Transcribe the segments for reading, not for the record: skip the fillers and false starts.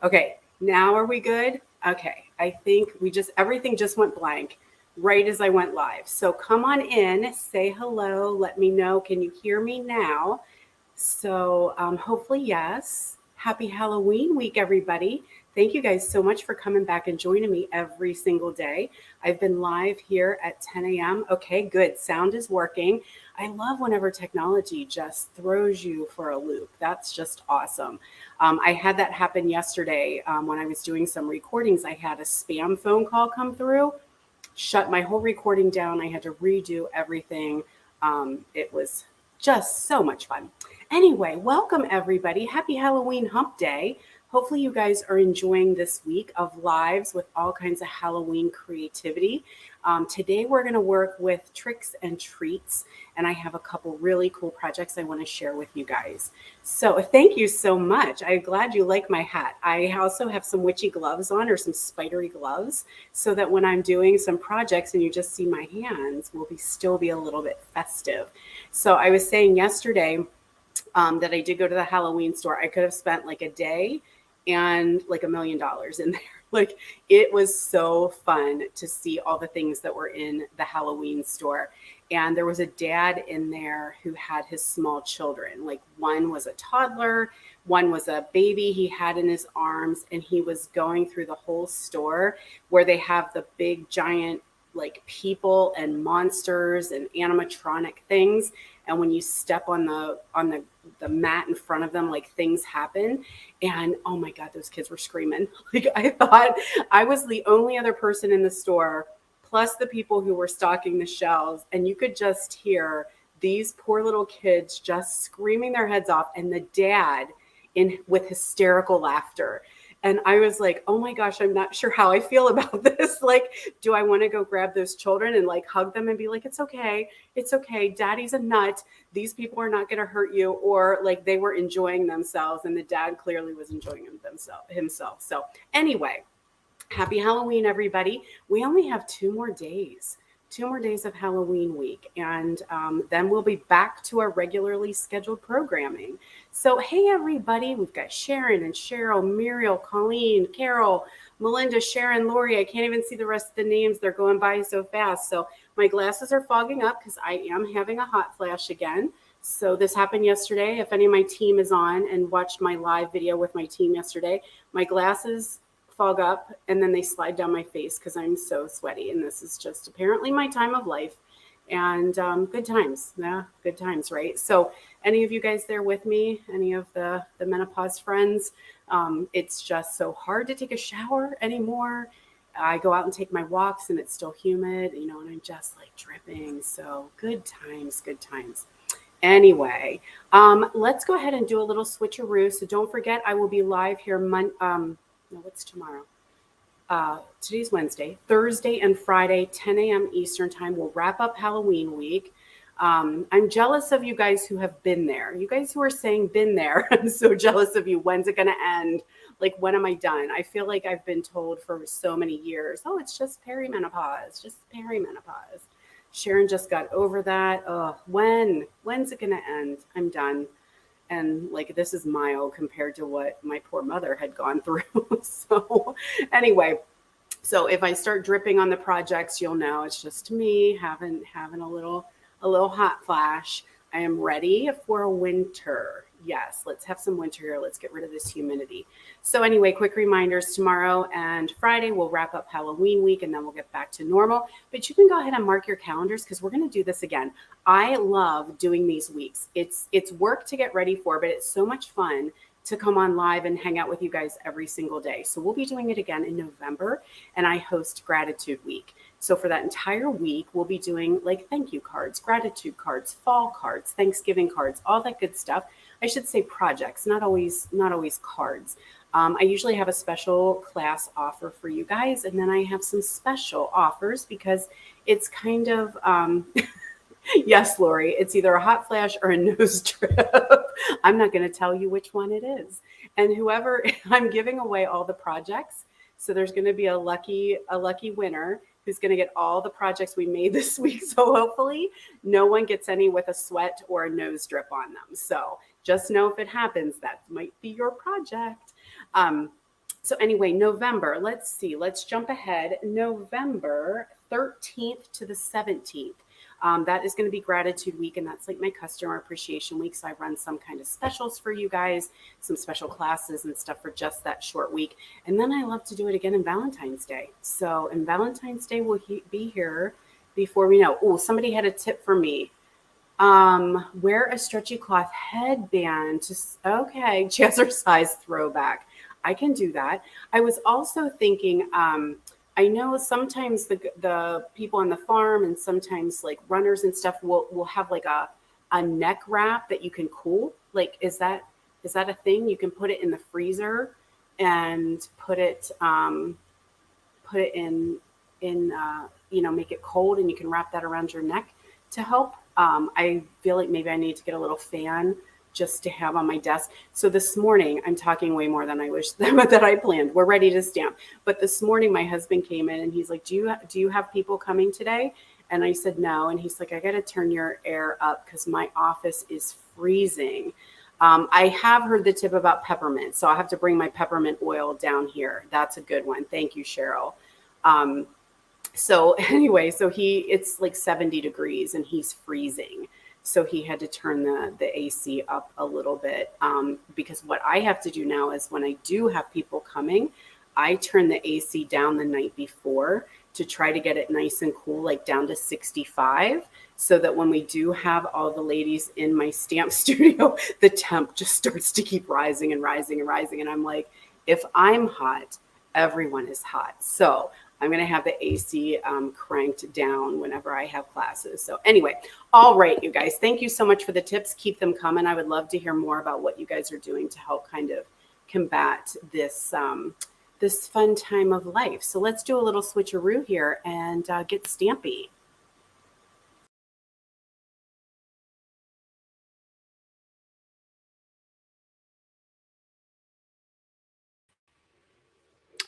Okay, now are we good? Okay, I think everything just went blank right as I went live. So come on in, say hello, let me know. Can you hear me now? So hopefully, yes. Happy Halloween week, everybody. Thank you guys so much for coming back and joining me every single day. I've been live here at 10 a.m. Okay, good. Sound is working. I love whenever technology just throws you for a loop. That's just awesome. I had that happen yesterday when I was doing some recordings. I had a spam phone call come through, shut my whole recording down. I had to redo everything. It was just so much fun. Anyway, welcome everybody. Happy Halloween Hump Day. Hopefully, you guys are enjoying this week of lives with all kinds of Halloween creativity. Today, we're going to work with tricks and treats, and I have a couple really cool projects I want to share with you guys. So, thank you so much. I'm glad you like my hat. I also have some witchy gloves on, or some spidery gloves, so that when I'm doing some projects and you just see my hands, will still be a little bit festive. So, I was saying yesterday that I did go to the Halloween store. I could have spent like a day and like $1 million in there. Like it was so fun to see all the things that were in the Halloween store. And there was a dad in there who had his small children. Like one was a toddler, one was a baby he had in his arms, and he was going through the whole store where they have the big giant like people and monsters and animatronic things, and when you step on the mat in front of them, like things happen. And oh my god, those kids were screaming. Like I thought I was the only other person in the store, plus the people who were stocking the shelves, and you could just hear these poor little kids just screaming their heads off, and the dad in with hysterical laughter. And I was like, oh my gosh, I'm not sure how I feel about this. Like, do I want to go grab those children and like hug them and be like, it's okay. It's okay. Daddy's a nut. These people are not going to hurt you. Or like they were enjoying themselves, and the dad clearly was enjoying himself. So anyway, happy Halloween, everybody. We only have 2 more days. 2 more days of Halloween week, and then we'll be back to our regularly scheduled programming. So, hey, everybody, we've got Sharon and Cheryl, Muriel, Colleen, Carol, Melinda, Sharon, Lori. I can't even see the rest of the names. They're going by so fast. So, my glasses are fogging up because I am having a hot flash again. So, this happened yesterday. If any of my team is on and watched my live video with my team yesterday, my glasses fog up and then they slide down my face because I'm so sweaty. And this is just apparently my time of life. And good times. Yeah, good times, right? So any of you guys there with me, any of the menopause friends, it's just so hard to take a shower anymore. I go out and take my walks and it's still humid, and I'm just like dripping. So good times, good times. Anyway, let's go ahead and do a little switcheroo. So don't forget, I will be live here no, what's tomorrow? Today's Wednesday, Thursday and Friday, 10 a.m. Eastern time. We'll wrap up Halloween week. I'm jealous of you guys who have been there. You guys who are saying been there, I'm so jealous of you. When's it going to end? Like, when am I done? I feel like I've been told for so many years, oh, it's just perimenopause, just perimenopause. Sharon just got over that. Oh, when's it going to end? I'm done. And like, this is mild compared to what my poor mother had gone through. So anyway, so if I start dripping on the projects, you'll know it's just me having a little hot flash. I am ready for winter. Yes, let's have some winter here. Let's get rid of this humidity. So anyway, quick reminders, tomorrow and Friday, we'll wrap up Halloween week and then we'll get back to normal. But you can go ahead and mark your calendars because we're going to do this again. I love doing these weeks. It's work to get ready for, but it's so much fun to come on live and hang out with you guys every single day. So we'll be doing it again in November, and I host Gratitude Week. So for that entire week, we'll be doing like thank you cards, gratitude cards, fall cards, Thanksgiving cards, all that good stuff. I should say projects, not always cards. I usually have a special class offer for you guys, and then I have some special offers because it's kind of yes, Lori, it's either a hot flash or a nose drip. I'm not going to tell you which one it is. And whoever, I'm giving away all the projects. So there's going to be a lucky winner who's going to get all the projects we made this week. So hopefully no one gets any with a sweat or a nose drip on them. So just know if it happens, that might be your project. So anyway, November, let's see, let's jump ahead. November 13th to the 17th. That is going to be gratitude week, and that's like my customer appreciation week. So I run some kind of specials for you guys, some special classes and stuff for just that short week. And then I love to do it again in Valentine's Day. So in Valentine's Day, we'll be here before we know. Oh, somebody had a tip for me. Wear a stretchy cloth headband. Just okay, jazzercise throwback. I can do that. I was also thinking, I know sometimes the people on the farm and sometimes like runners and stuff will have like a neck wrap that you can cool. Like, is that a thing? You can put it in the freezer and put it in make it cold, and you can wrap that around your neck to help. I feel like maybe I need to get a little fan just to have on my desk. So this morning, I'm talking way more than I wish that I planned. We're ready to stamp. But this morning, my husband came in and he's like, do you have people coming today? And I said, no. And he's like, I got to turn your air up because my office is freezing. I have heard the tip about peppermint, so I'll have to bring my peppermint oil down here. That's a good one. Thank you, Cheryl. So anyway, it's like 70 degrees and he's freezing. So he had to turn the AC up a little bit, because what I have to do now is when I do have people coming, I turn the AC down the night before to try to get it nice and cool, like down to 65, so that when we do have all the ladies in my stamp studio, the temp just starts to keep rising and rising and rising. And I'm like, if I'm hot, everyone is hot. So I'm going to have the AC cranked down whenever I have classes. So anyway, all right, you guys, thank you so much for the tips. Keep them coming. I would love to hear more about what you guys are doing to help kind of combat this this fun time of life. So let's do a little switcheroo here and get stampy.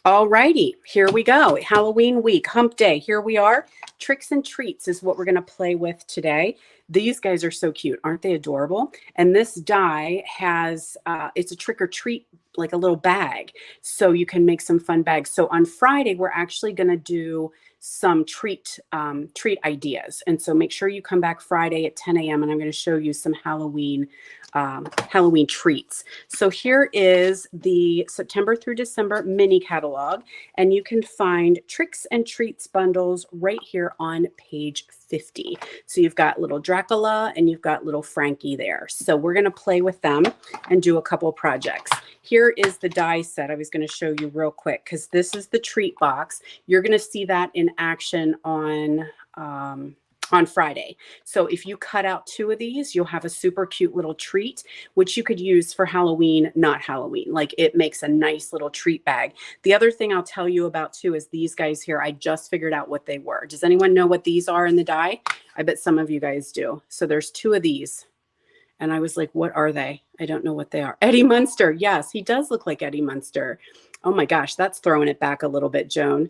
All righty, here we go. Halloween week, hump day. Here we are. Tricks and treats is what we're going to play with today. These guys are so cute. Aren't they adorable? And this die has, it's a trick or treat, like a little bag. So you can make some fun bags. So on Friday, we're actually going to do some treat ideas. And so make sure you come back Friday at 10 a.m. and I'm going to show you some Halloween treats. So here is the September through December mini catalog, and you can find tricks and treats bundles right here on page 50. So you've got little Dracula and you've got little Frankie there. So we're going to play with them and do a couple projects. Here is the die set I was going to show you real quick, because this is the treat box. You're going to see that in action on Friday. So if you cut out 2 of these, you'll have a super cute little treat, which you could use for Halloween, not Halloween. Like, it makes a nice little treat bag. The other thing I'll tell you about too is these guys here. I just figured out what they were. Does anyone know what these are in the die? I bet some of you guys do. So there's 2 of these. And I was like, what are they? I don't know what they are. Eddie Munster. Yes, he does look like Eddie Munster. Oh my gosh, that's throwing it back a little bit, Joan.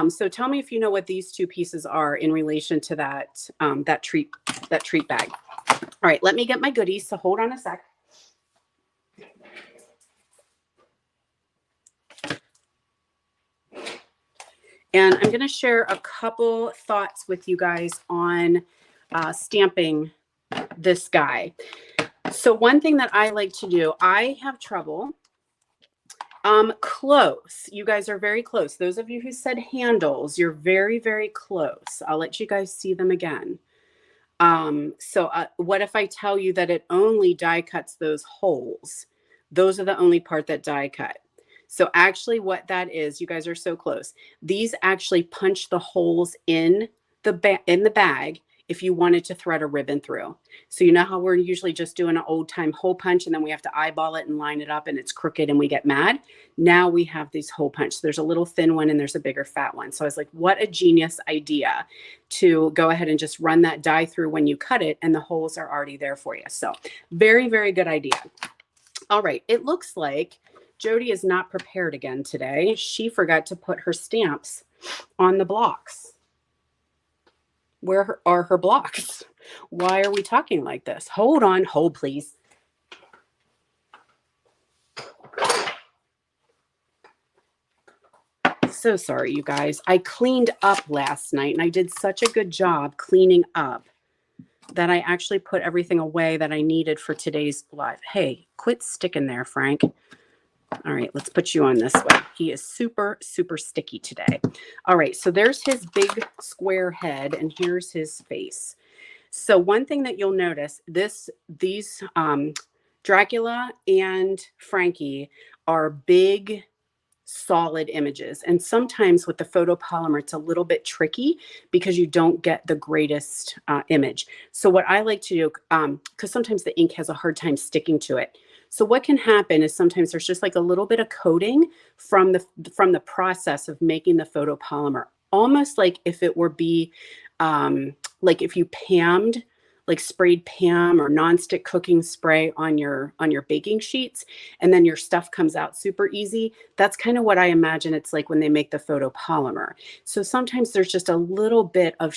So tell me if you know what these 2 pieces are in relation to that treat bag. All right, let me get my goodies. So hold on a sec. And I'm going to share a couple thoughts with you guys on stamping this guy. So one thing that I like to do, I have trouble. Close. You guys are very close. Those of you who said handles, you're very, very close. I'll let you guys see them again. What if I tell you that it only die cuts those holes? Those are the only part that die cut. So actually what that is, you guys are so close. These actually punch the holes in the bag if you wanted to thread a ribbon through. So you know how we're usually just doing an old time hole punch and then we have to eyeball it and line it up and it's crooked and we get mad. Now we have these hole punch. There's a little thin one and there's a bigger fat one. So I was like, what a genius idea to go ahead and just run that die through when you cut it and the holes are already there for you. So very, very good idea. All right. It looks like Jody is not prepared again today. She forgot to put her stamps on the blocks. Where are her blocks? Why are we talking like this? Hold on. Hold, please. so sorry, you guys. I cleaned up last night and I did such a good job cleaning up that I actually put everything away that I needed for today's live. Hey, quit sticking there, Frank. All right, let's put you on this way. He is super, super sticky today. All right, so there's his big square head and here's his face. So one thing that you'll notice, these Dracula and Frankie are big, solid images. And sometimes with the photopolymer, it's a little bit tricky because you don't get the greatest image. So what I like to do, because sometimes the ink has a hard time sticking to it. So what can happen is sometimes there's just like a little bit of coating from the process of making the photopolymer, almost like if it were like if you PAM'd, like sprayed PAM or nonstick cooking spray on your baking sheets, and then your stuff comes out super easy. That's kind of what I imagine it's like when they make the photopolymer. So sometimes there's just a little bit of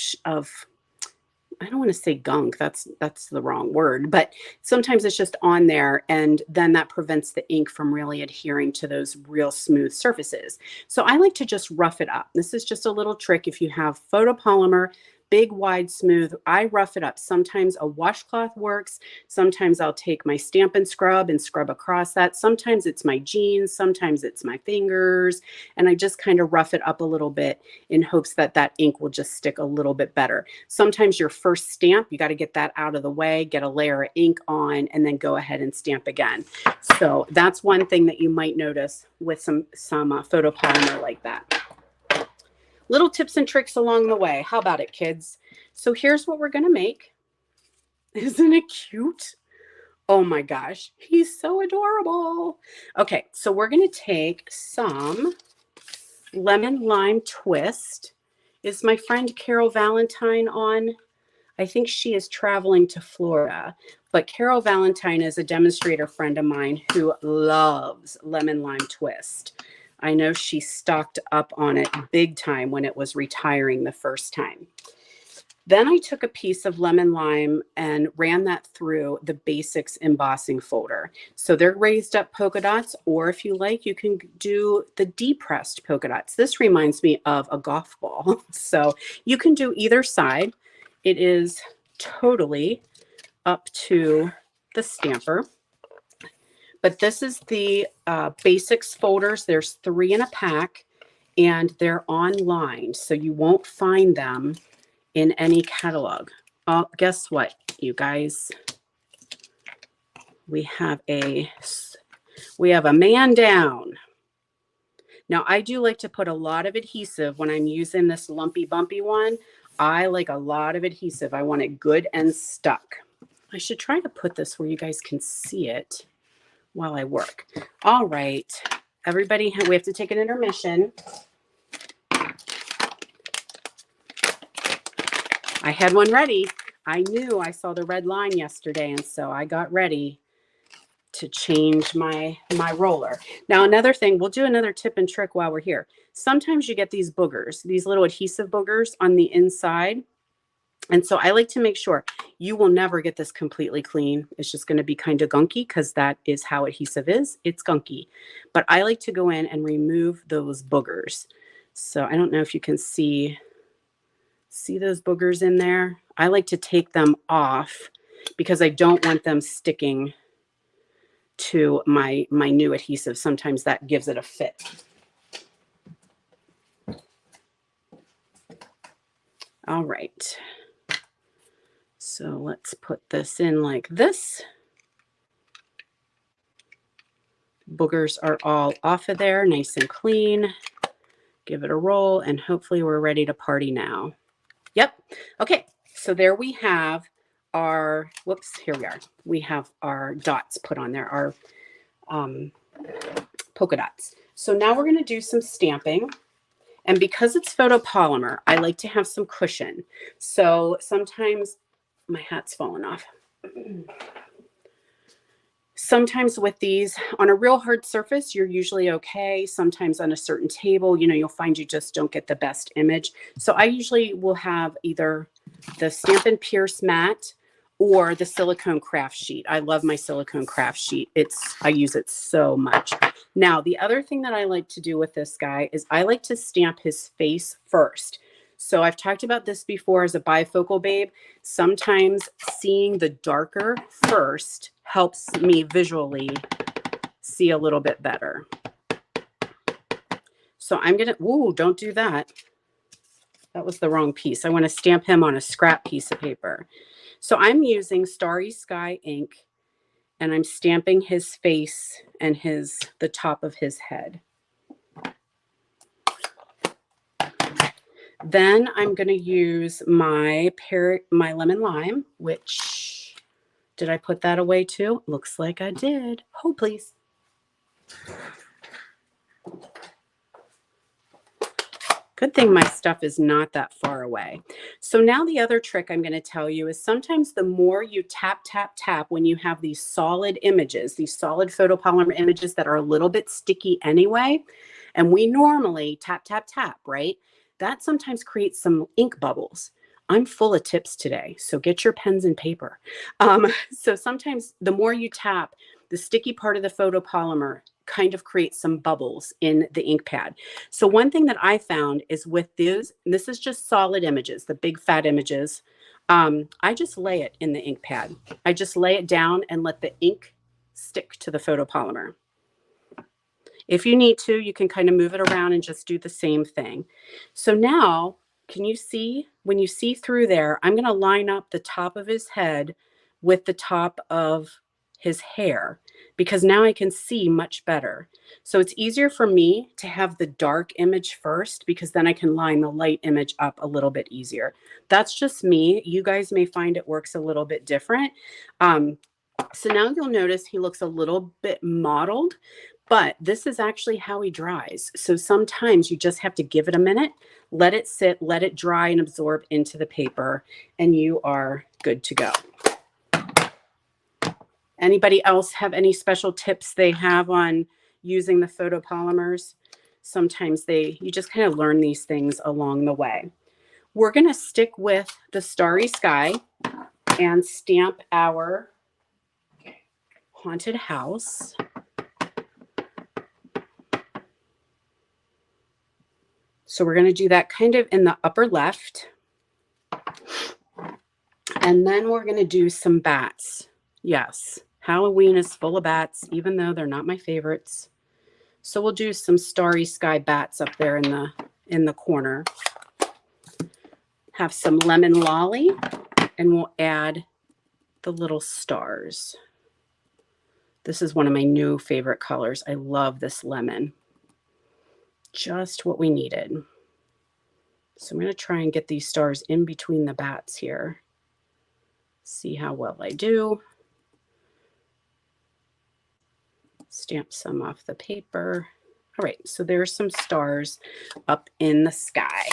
I don't want to say gunk, that's the wrong word, but sometimes it's just on there, and then that prevents the ink from really adhering to those real smooth surfaces. So I like to just rough it up. This is just a little trick. If you have photopolymer, big, wide, smooth, I rough it up. Sometimes a washcloth works. Sometimes I'll take my Stampin' Scrub and scrub across that. Sometimes it's my jeans. Sometimes it's my fingers. And I just kind of rough it up a little bit in hopes that that ink will just stick a little bit better. Sometimes your first stamp, you got to get that out of the way, get a layer of ink on, and then go ahead and stamp again. So that's one thing that you might notice with some photopolymer like that. Little tips and tricks along the way. How about it, kids? So here's what we're going to make. Isn't it cute? Oh my gosh, he's so adorable. Okay, so we're going to take some lemon lime twist. Is my friend Carol Valentine on? I think she is traveling to Florida, but Carol Valentine is a demonstrator friend of mine who loves lemon lime twist. I know she stocked up on it big time when it was retiring the first time. Then I took a piece of lemon lime and ran that through the basics embossing folder. So they're raised up polka dots, or if you like, you can do the depressed polka dots. This reminds me of a golf ball. So you can do either side. It is totally up to the stamper. But this is the basics folders. There's 3 in a pack, and they're online, so you won't find them in any catalog. Guess what, you guys? We have a man down. Now, I do like to put a lot of adhesive when I'm using this lumpy bumpy one. I like a lot of adhesive. I want it good and stuck. I should try to put this where you guys can see it while I work. All right, everybody, we have to take an intermission. I had one ready. I knew I saw the red line yesterday, and so I got ready to change my roller. Now, another thing, we'll do another tip and trick while we're here. Sometimes you get these boogers, these little adhesive boogers on the inside. And so I like to make sure you will never get this completely clean. It's just going to be kind of gunky because that is how adhesive is. It's gunky. But I like to go in and remove those boogers. So I don't know if you can see those boogers in there. I like to take them off because I don't want them sticking to my new adhesive. Sometimes that gives it a fit. All right. So let's put this in like this. Boogers are all off of there, nice and clean. Give it a roll, and hopefully we're ready to party now. Yep. Okay, so there we have our, whoops, here we are. We have our dots put on there, our polka dots. So now we're going to do some stamping. And because it's photopolymer, I like to have some cushion. So sometimes my hat's fallen off. Sometimes with these on a real hard surface, you're usually okay. Sometimes on a certain table, you'll find you just don't get the best image. So I usually will have either the Stampin' Pierce mat, or the silicone craft sheet. I love my silicone craft sheet. I use it so much. Now, the other thing that I like to do with this guy is I like to stamp his face first. So I've talked about this before as a bifocal babe. Sometimes seeing the darker first helps me visually see a little bit better. So I'm going to, ooh, don't do that. That was the wrong piece. I want to stamp him on a scrap piece of paper. So I'm using Starry Sky ink, and I'm stamping his face and the top of his head. Then I'm going to use my lemon lime, which, did I put that away too? Looks like I did. Hold, please. Good thing my stuff is not that far away. So now the other trick I'm going to tell you is sometimes the more you tap, tap, tap when you have these solid images, these solid photopolymer images that are a little bit sticky anyway, and we normally tap, tap, tap, right? That sometimes creates some ink bubbles. I'm full of tips today, so get your pens and paper. So sometimes the more you tap, the sticky part of the photopolymer kind of creates some bubbles in the ink pad. So one thing that I found is with this is just solid images, the big fat images. I just lay it in the ink pad. I just lay it down and let the ink stick to the photopolymer. If you need to, you can kind of move it around and just do the same thing. So now, can you see, when you see through there, I'm going to line up the top of his head with the top of his hair, because now I can see much better. So it's easier for me to have the dark image first, because then I can line the light image up a little bit easier. That's just me. You guys may find it works a little bit different. So now you'll notice he looks a little bit mottled, but this is actually how he dries. So sometimes you just have to give it a minute, let it sit, let it dry and absorb into the paper, and you are good to go. Anybody else have any special tips they have on using the photopolymers? Sometimes you just kind of learn these things along the way. We're going to stick with the Starry Sky and stamp our haunted house. So we're going to do that kind of in the upper left. And then we're going to do some bats. Yes, Halloween is full of bats, even though they're not my favorites. So we'll do some Starry Sky bats up there in the corner. Have some lemon lolly, and we'll add the little stars. This is one of my new favorite colors. I love this lemon. Just what we needed. So I'm going to try and get these stars in between the bats here. See how well I do. Stamp some off the paper. All right, so there's some stars up in the sky.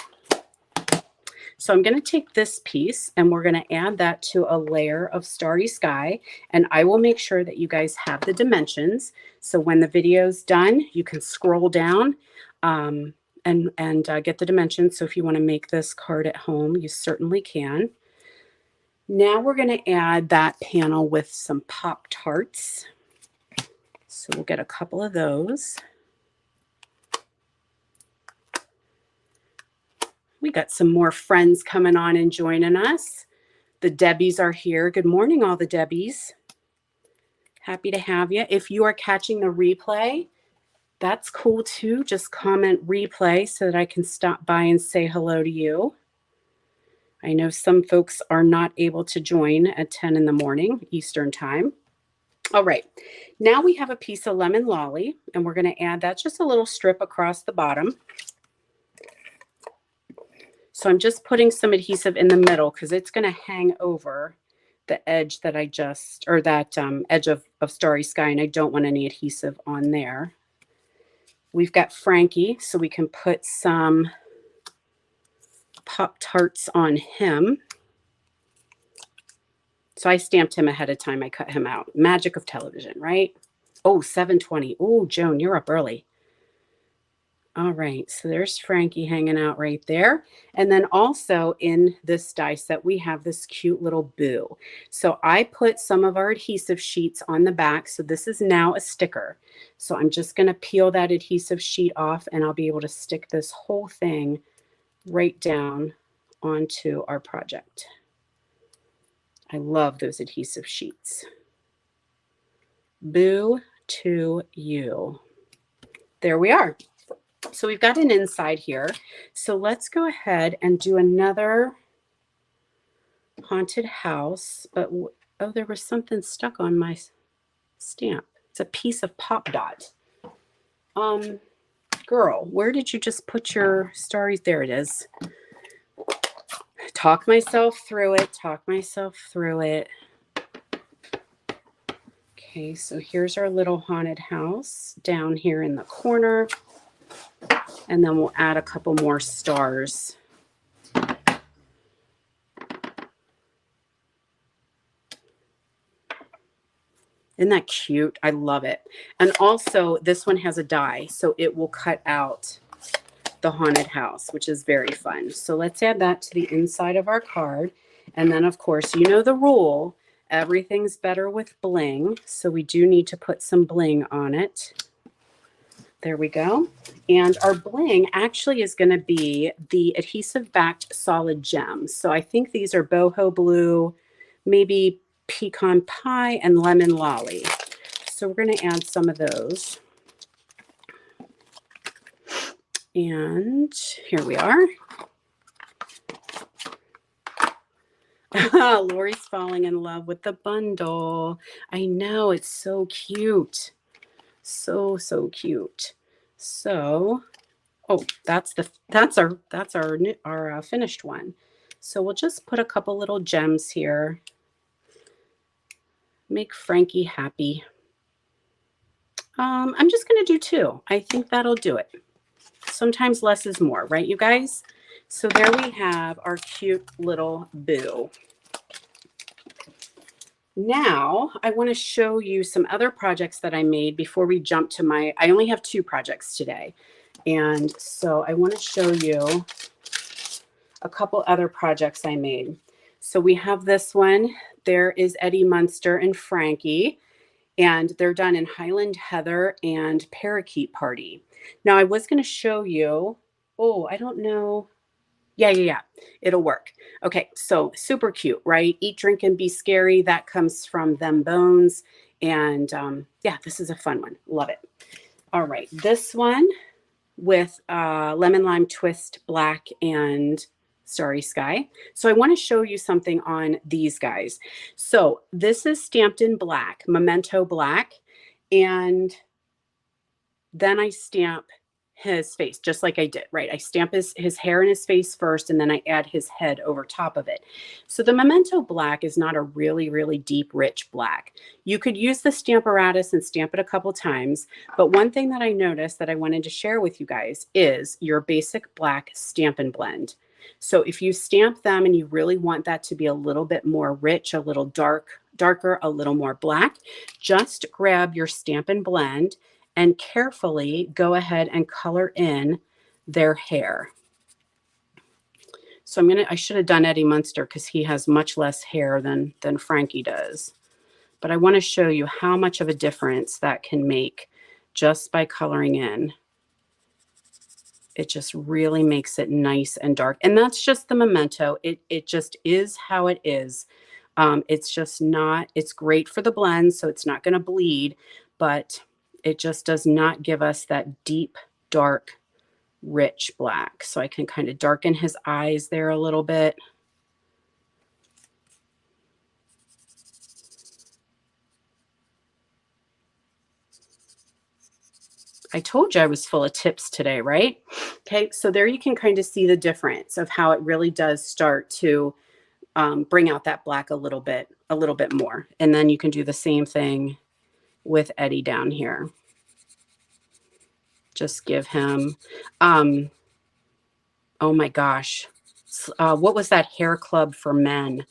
So I'm going to take this piece and we're going to add that to a layer of Starry Sky, and I will make sure that you guys have the dimensions. So when the video's done, you can scroll down and get the dimensions. So if you want to make this card at home, you certainly can. Now we're going to add that panel with some Pop-Tarts. So we'll get a couple of those. We got some more friends coming on and joining us. The Debbies are here. Good morning, all the Debbies. Happy to have you. If you are catching the replay, that's cool too. Just comment replay so that I can stop by and say hello to you. I know some folks are not able to join at 10 in the morning Eastern time. All right, now we have a piece of lemon lolly, and we're going to add that just a little strip across the bottom. So I'm just putting some adhesive in the middle because it's going to hang over the edge that edge of Starry Sky, and I don't want any adhesive on there. We've got Frankie, so we can put some Pop-Tarts on him. So I stamped him ahead of time. I cut him out. Magic of television, right? Oh, 7:20. Oh, Joan, you're up early. All right, so there's Frankie hanging out right there. And then also in this die set, we have this cute little Boo. So I put some of our adhesive sheets on the back. So this is now a sticker. So I'm just going to peel that adhesive sheet off and I'll be able to stick this whole thing right down onto our project. I love those adhesive sheets. Boo to you. There we are. So we've got an inside here. So let's go ahead and do another haunted house. But oh, there was something stuck on my stamp. It's a piece of Pop Dot. Girl, where did you just put your starries? There it is. Talk myself through it. Talk myself through it. Okay, so here's our little haunted house down here in the corner. And then we'll add a couple more stars. Isn't that cute? I love it. And also this one has a die, so it will cut out the haunted house, which is very fun. So let's add that to the inside of our card. And then of course, you know the rule, everything's better with bling. So we do need to put some bling on it. There we go. And our bling actually is going to be the adhesive backed solid gems. So I think these are boho blue, maybe pecan pie, and lemon lolly. So we're going to add some of those. And here we are. Lori's falling in love with the bundle. I know, it's so cute. So cute. So, oh, that's our finished one. So we'll just put a couple little gems here. Make Frankie happy. I'm just going to do 2. I think that'll do it. Sometimes less is more, right, you guys? So there we have our cute little Boo. Now, I want to show you some other projects that I made before we jump to I only have 2 projects today. And so I want to show you a couple other projects I made. So we have this one. There is Eddie Munster and Frankie, and they're done in Highland Heather and Parakeet Party. Now I was going to show you, oh, I don't know. Yeah. It'll work. Okay, so super cute, right? Eat, drink, and be scary. That comes from Them Bones. And yeah, this is a fun one. Love it. All right, this one with Lemon Lime Twist Black and Starry Sky. So I want to show you something on these guys. So this is stamped in black, Memento Black. And then I stamp his face, just like I did, right? I stamp his hair and his face first, and then I add his head over top of it. So the Memento Black is not a really deep, rich black. You could use the Stamparatus and stamp it a couple times, but one thing that I noticed that I wanted to share with you guys is your basic black Stampin' Blend. So if you stamp them and you really want that to be a little bit more rich, a little darker, a little more black, just grab your Stampin' Blend and carefully go ahead and color in their hair. So I should have done Eddie Munster because he has much less hair than Frankie does. But I want to show you how much of a difference that can make just by coloring in. It just really makes it nice and dark. And that's just the Memento. It just is how it is. It's just not, it's great for the blend, so it's not going to bleed, but it just does not give us that deep, dark, rich black. So I can kind of darken his eyes there a little bit. I told you I was full of tips today, right? Okay, so there you can kind of see the difference of how it really does start to bring out that black a little bit more. And then you can do the same thing with Eddie down here. Just give him, oh my gosh, what was that hair club for men?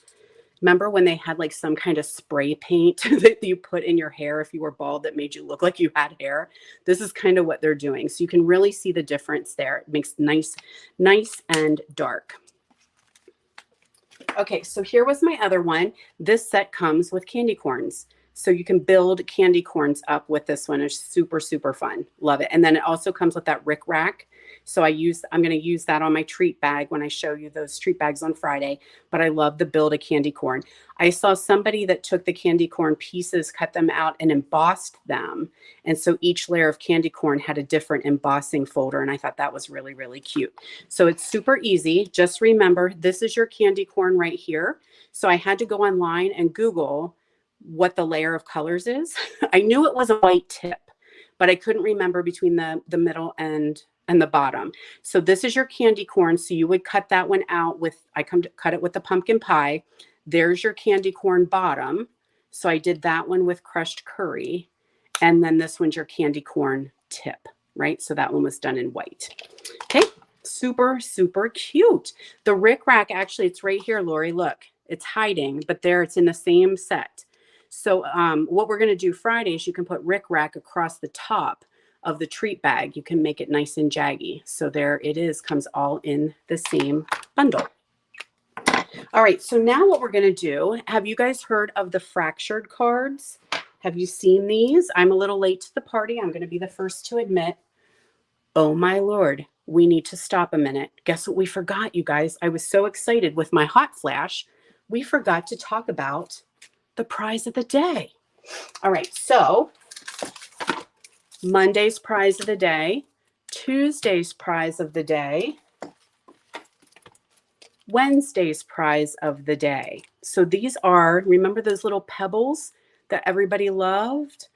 Remember when they had like some kind of spray paint that you put in your hair if you were bald that made you look like you had hair? This is kind of what they're doing. So you can really see the difference there. It makes nice and dark. Okay, so here was my other one. This set comes with candy corns. So you can build candy corns up with this one. It's super, super fun. Love it. And then it also comes with that Rick Rack. So I'm going to use that on my treat bag when I show you those treat bags on Friday. But I love the build a candy corn. I saw somebody that took the candy corn pieces, cut them out and embossed them. And so each layer of candy corn had a different embossing folder. And I thought that was really, really cute. So it's super easy. Just remember, this is your candy corn right here. So I had to go online and Google what the layer of colors is. I knew it was a white tip, but I couldn't remember between the middle and the bottom. So this is your candy corn. So you would cut that one out with, I come to cut it with the pumpkin pie. There's your candy corn bottom. So I did that one with crushed curry. And then this one's your candy corn tip, right? So that one was done in white. Okay. Super, super cute. The Rick Rack, actually, it's right here, Lori. Look, it's hiding, but there it's in the same set. So what we're going to do Friday is you can put Rick Rack across the top of the treat bag. You can make it nice and jaggy. So there it is, comes all in the same bundle. All right, so now what we're going to do, have you guys heard of the fractured cards? Have you seen these? I'm a little late to the party. I'm going to be the first to admit. Oh my Lord, we need to stop a minute. Guess what we forgot, you guys? I was so excited with my hot flash. We forgot to talk about the prize of the day. All right, so Monday's prize of the day, Tuesday's prize of the day, Wednesday's prize of the day. So these are, remember those little pebbles that everybody loved?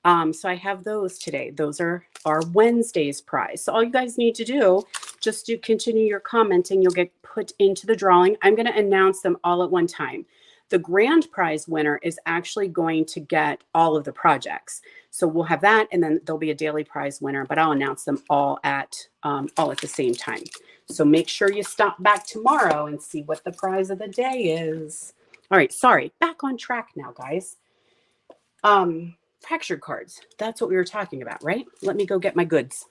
So I have those today. Those are our Wednesday's prize. So all you guys need to do, just to continue your commenting, you'll get put into the drawing. I'm going to announce them all at one time. The grand prize winner is actually going to get all of the projects. So we'll have that, and then there'll be a daily prize winner, but I'll announce them all at the same time. So make sure you stop back tomorrow and see what the prize of the day is. All right, sorry, back on track now, guys. Fractured cards. That's what we were talking about, right? Let me go get my goods.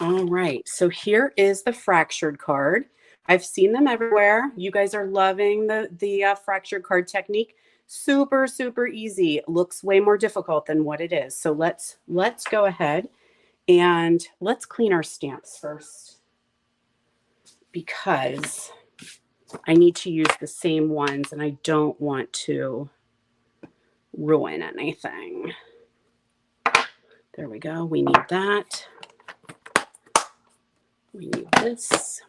All right, so here is the fractured card. I've seen them everywhere. You guys are loving the fractured card technique. Super, super easy. Looks way more difficult than what it is. So let's go ahead and let's clean our stamps first, because I need to use the same ones and I don't want to ruin anything. There we go. We need that. We need this.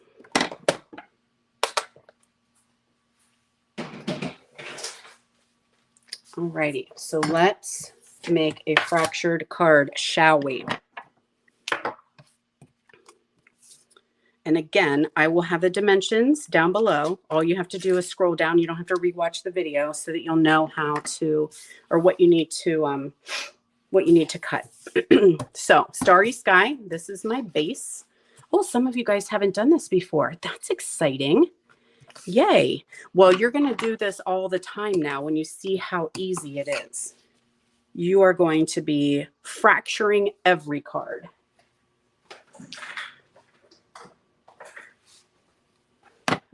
Alrighty, so let's make a fractured card, shall we? And again, I will have the dimensions down below. All you have to do is scroll down. You don't have to rewatch the video so that you'll know how to, or what you need to cut. So, Starry Sky, this is my base. Oh, some of you guys haven't done this before. That's exciting. Yay. Well, you're going to do this all the time now when you see how easy it is. You are going to be fracturing every card.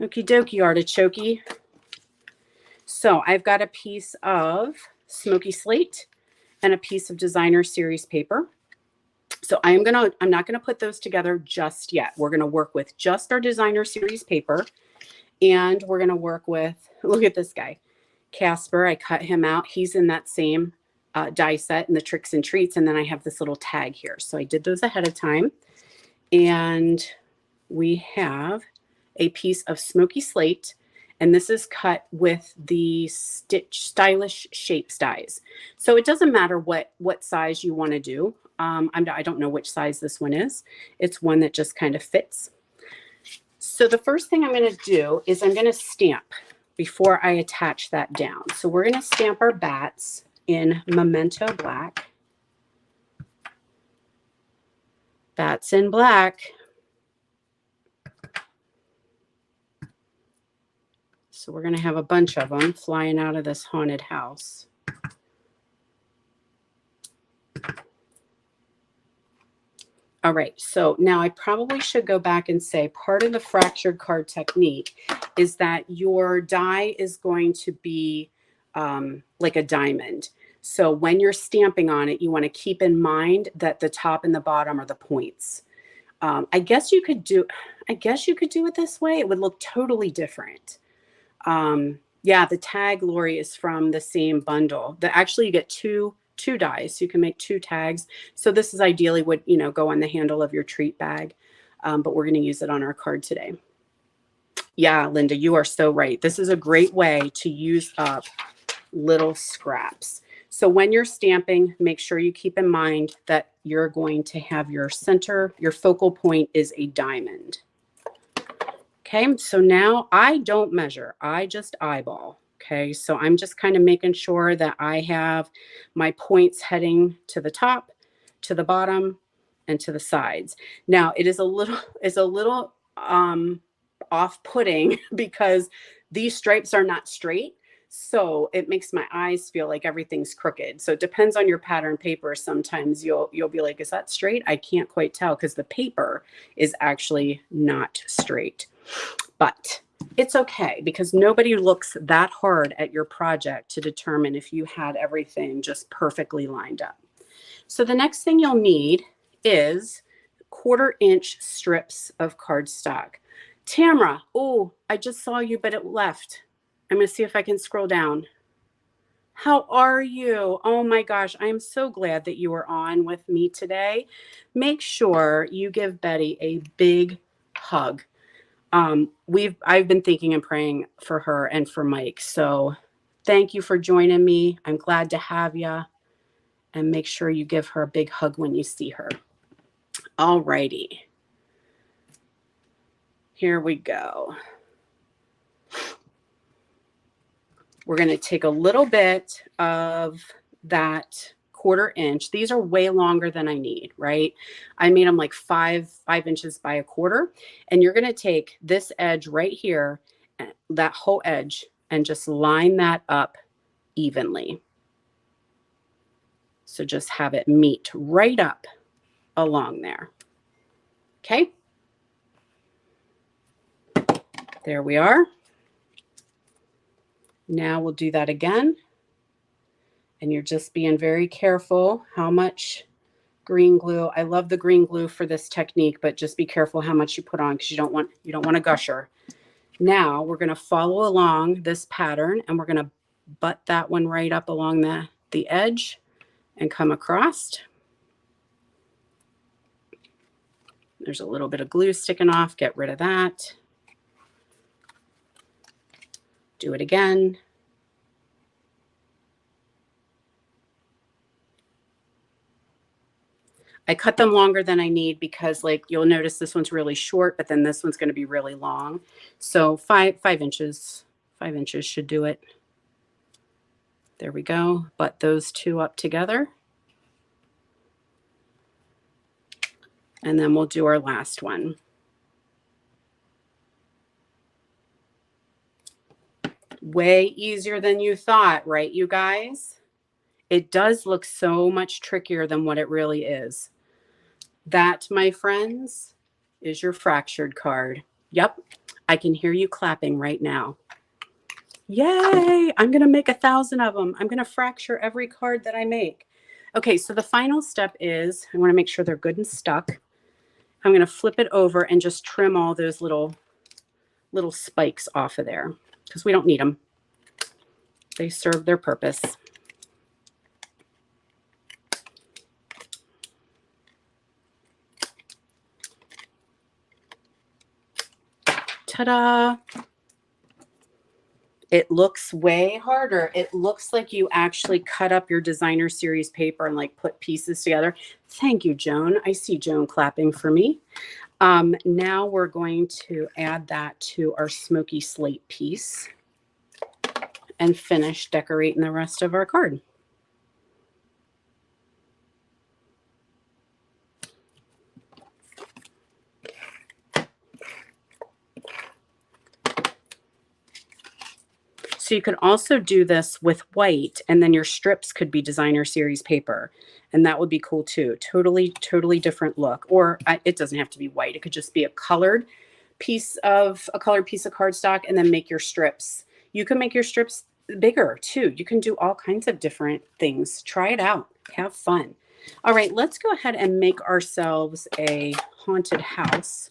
Okie dokie, artichoke. So I've got a piece of Smoky Slate and a piece of Designer Series paper. So I'm not going to put those together just yet. We're going to work with just our Designer Series paper. And we're going to work with, look at this guy, Casper. I cut him out. He's in that same die set in the Tricks and Treats. And then I have this little tag here. So I did those ahead of time. And we have a piece of Smoky Slate. And this is cut with the Stylish Shapes dies. So it doesn't matter what size you want to do. I don't know which size this one is. It's one that just kind of fits. So the first thing I'm going to do is I'm going to stamp before I attach that down. So we're going to stamp our bats in Memento Black. Bats in black. So we're going to have a bunch of them flying out of this haunted house. All right, so now I probably should go back and say part of the fractured card technique is that your die is going to be like a diamond. So when you're stamping on it, you want to keep in mind that the top and the bottom are the points. I guess you could do it this way. It would look totally different. Yeah, the tag, Lori, is from the same bundle. Actually, you get two dies. So you can make 2 tags. So this is ideally would, go on the handle of your treat bag. But we're going to use it on our card today. Yeah, Linda, you are so right. This is a great way to use up little scraps. So when you're stamping, make sure you keep in mind that you're going to have your center, your focal point is a diamond. Okay, so now I don't measure, I just eyeball. Okay, so I'm just kind of making sure that I have my points heading to the top, to the bottom, and to the sides. Now it is a little off-putting because these stripes are not straight. So it makes my eyes feel like everything's crooked. So it depends on your pattern paper. Sometimes you'll be like, is that straight? I can't quite tell because the paper is actually not straight. But it's okay because nobody looks that hard at your project to determine if you had everything just perfectly lined up. So the next thing you'll need is 1/4-inch strips of cardstock. Tamara, oh, I just saw you, but it left. I'm going to see if I can scroll down. How are you? Oh my gosh, I'm so glad that you are on with me today. Make sure you give Betty a big hug. I've been thinking and praying for her and for Mike. So thank you for joining me. I'm glad to have you. And make sure you give her a big hug when you see her. All righty. Here we go. We're going to take a little bit of that 1/4-inch. These are way longer than I need, right? I made them like 5 inches by 1/4. And you're going to take this edge right here, that whole edge, and just line that up evenly. So just have it meet right up along there. Okay. There we are. Now we'll do that again. And you're just being very careful how much green glue. I love the green glue for this technique, but just be careful how much you put on because you don't want a gusher. Now we're going to follow along this pattern and we're going to butt that one right up along the edge and come across. There's a little bit of glue sticking off. Get rid of that. Do it again. I cut them longer than I need because like you'll notice this one's really short, but then this one's going to be really long. So 5 inches should do it. There we go. Butt those 2 up together. And then we'll do our last one. Way easier than you thought, right, you guys? It does look so much trickier than what it really is. That, my friends, is your fractured card. Yep, I can hear you clapping right now. Yay, I'm going to make 1,000 of them. I'm going to fracture every card that I make. Okay, so the final step is I want to make sure they're good and stuck. I'm going to flip it over and just trim all those little spikes off of there because we don't need them. They serve their purpose. Ta-da! It looks way harder. It looks like you actually cut up your designer series paper and like put pieces together. Thank you, Joan. I see Joan clapping for me. Now we're going to add that to our Smoky Slate piece and finish decorating the rest of our card. So you can also do this with white, and then your strips could be designer series paper. And that would be cool too. Totally, totally different look. Or it doesn't have to be white. It could just be a colored piece of cardstock, and then make your strips. You can make your strips bigger too. You can do all kinds of different things. Try it out. Have fun. All right, let's go ahead and make ourselves a haunted house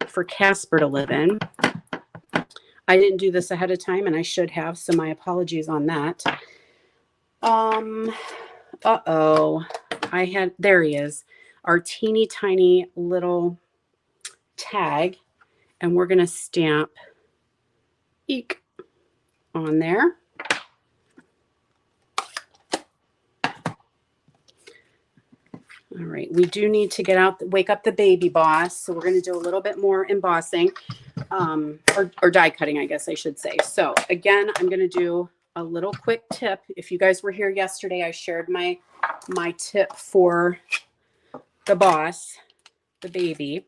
for Casper to live in. I didn't do this ahead of time, and I should have, so my apologies on that. There he is, our teeny tiny little tag, and we're going to stamp eek on there. All right, we do need to wake up the baby boss. So we're going to do a little bit more embossing, or die cutting, I guess I should say. So again, I'm going to do a little quick tip. If you guys were here yesterday, I shared my tip for the boss, the baby,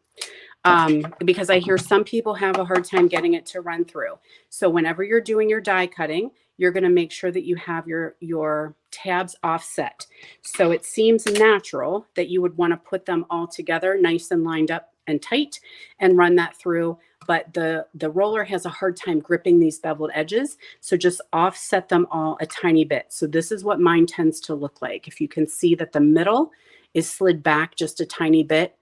because I hear some people have a hard time getting it to run through. So whenever you're doing your die cutting, you're going to make sure that you have your tabs offset. So it seems natural that you would want to put them all together nice and lined up and tight and run that through. But the roller has a hard time gripping these beveled edges. So just offset them all a tiny bit. So this is what mine tends to look like. If you can see that the middle is slid back just a tiny bit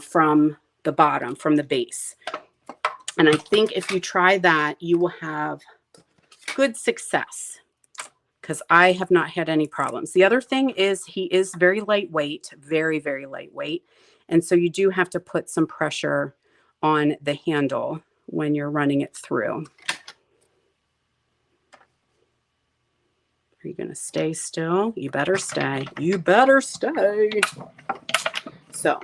from the bottom, from the base. And I think if you try that, you will have good success, because I have not had any problems. The other thing is he is very lightweight, very, very lightweight. And so you do have to put some pressure on the handle when you're running it through. Are you going to stay still? You better stay. You better stay. So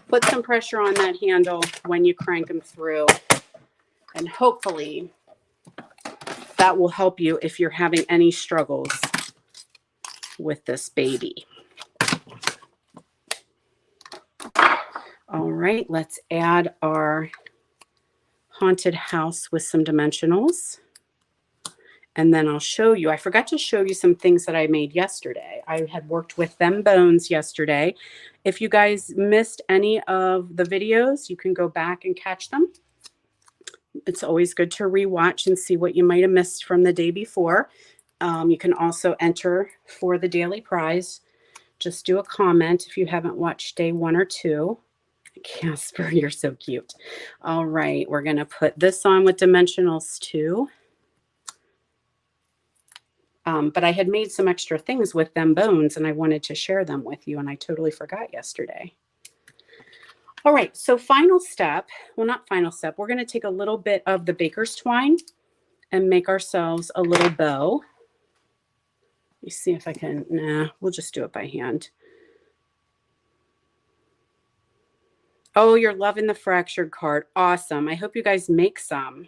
put some pressure on that handle when you crank them through, and hopefully that will help you if you're having any struggles with this baby. All right, let's add our haunted house with some dimensionals. And then I'll show you, I forgot to show you some things that I made yesterday. I had worked with them bones yesterday. If you guys missed any of the videos, you can go back and catch them. It's always good to rewatch and see what you might have missed from the day before. You can also enter for the daily prize. Just do a comment if you haven't watched day 1 or 2. Casper, you're so cute. All right, we're going to put this on with dimensionals too. But I had made some extra things with them bones, and I wanted to share them with you, and I totally forgot yesterday. All right, so final step, well, not final step, we're going to take a little bit of the baker's twine and make ourselves a little bow. Let me see if I can, we'll just do it by hand. Oh, you're loving the fractured card. Awesome. I hope you guys make some.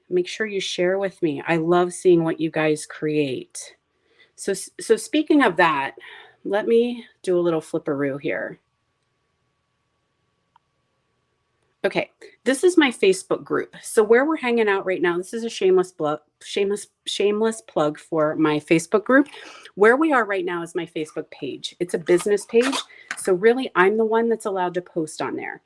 Make sure you share with me. I love seeing what you guys create. So speaking of that, let me do a little flipperoo here. Okay, this is my Facebook group. So where we're hanging out right now, this is a shameless plug for my Facebook group. Where we are right now is my Facebook page. It's a business page. So really, I'm the one that's allowed to post on there.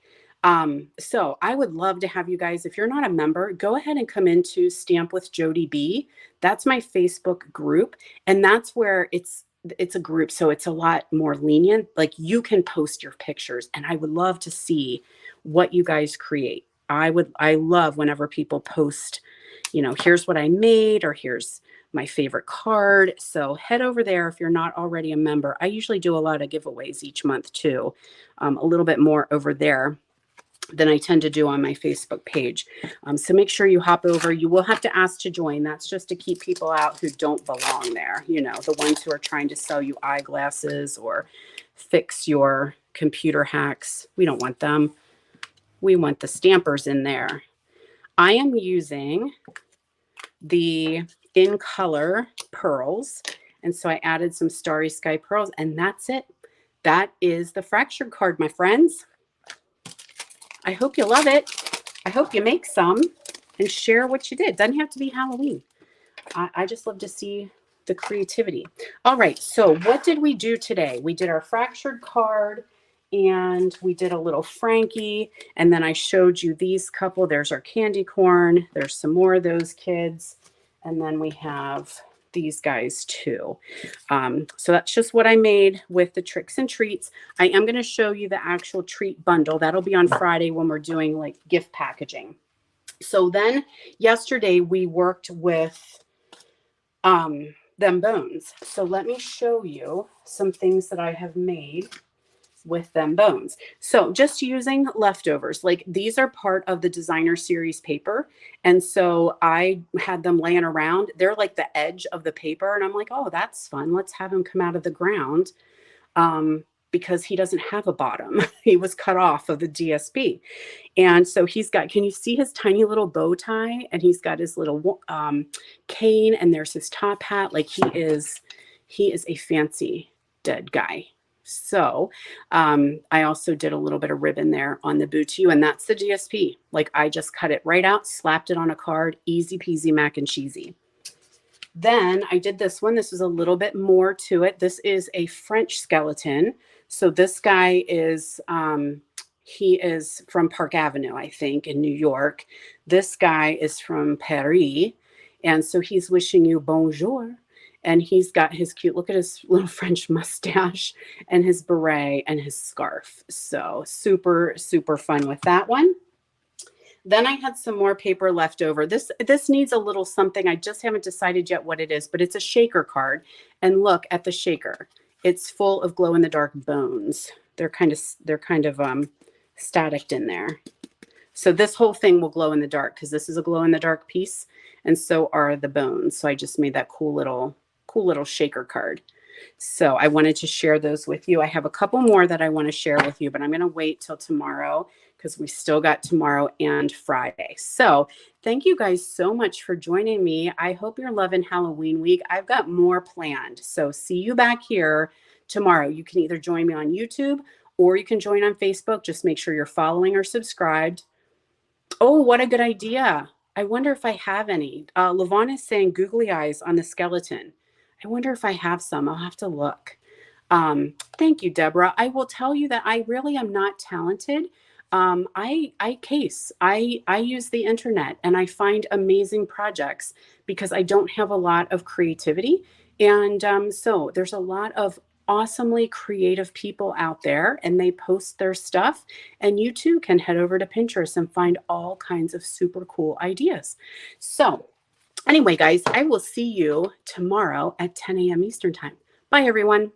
So I would love to have you guys, if you're not a member, go ahead and come into Stamp with Jody B. That's my Facebook group. And that's where it's a group. So it's a lot more lenient. Like, you can post your pictures, and I would love to see what you guys create. I love whenever people post, here's what I made, or here's my favorite card. So head over there if you're not already a member. I usually do a lot of giveaways each month too, a little bit more over there than I tend to do on my Facebook page. So make sure you hop over. You will have to ask to join. That's just to keep people out who don't belong there. The ones who are trying to sell you eyeglasses or fix your computer hacks. We don't want them. We want the stampers in there. I am using the In Color pearls. And so I added some Starry Sky pearls, and that's it. That is the fractured card, my friends. I hope you love it. I hope you make some and share what you did. Doesn't have to be Halloween. I just love to see the creativity. All right, so what did we do today? We did our fractured card, and we did a little Frankie, and then I showed you these couple. There's our candy corn. There's some more of those kids, and then we have these guys too. So that's just what I made with the tricks and treats. I am going to show you the actual treat bundle. That'll be on Friday when we're doing like gift packaging. So then yesterday we worked with them bones. So let me show you some things that I have made with them bones. So just using leftovers, like these are part of the designer series paper. And so I had them laying around. They're like the edge of the paper. And I'm like, oh, that's fun. Let's have him come out of the ground. Because he doesn't have a bottom. He was cut off of the DSP. And so he's got, can you see his tiny little bow tie? And he's got his little cane, and there's his top hat. Like he is a fancy dead guy. So I also did a little bit of ribbon there on the boot too, and that's the DSP. Like I just cut it right out, slapped it on a card, easy peasy mac and cheesy. Then I did this one. This was a little bit more to it. This is a French skeleton. So this guy is, he is from Park Avenue, I think, in New York. This guy is from Paris. And so he's wishing you bonjour. And he's got his cute, look at his little French mustache and his beret and his scarf. So super, super fun with that one. Then I had some more paper left over. This needs a little something. I just haven't decided yet what it is, but it's a shaker card. And look at the shaker. It's full of glow in the dark bones. They're kind of staticked in there. So this whole thing will glow in the dark because this is a glow in the dark piece, and so are the bones. So I just made that cool little shaker card. So I wanted to share those with you. I have a couple more that I want to share with you, but I'm going to wait till tomorrow because we still got tomorrow and Friday. So thank you guys so much for joining me. I hope you're loving Halloween week. I've got more planned. So see you back here tomorrow. You can either join me on YouTube or you can join on Facebook. Just make sure you're following or subscribed. Oh, what a good idea. I wonder if I have any. Lavon is saying googly eyes on the skeleton. I wonder if I have some. I'll have to look. Thank you, Deborah. I will tell you that I really am not talented. I case. I use the internet and I find amazing projects because I don't have a lot of creativity. And so there's a lot of awesomely creative people out there, and they post their stuff. And you too can head over to Pinterest and find all kinds of super cool ideas. So anyway, guys, I will see you tomorrow at 10 a.m. Eastern time. Bye, everyone.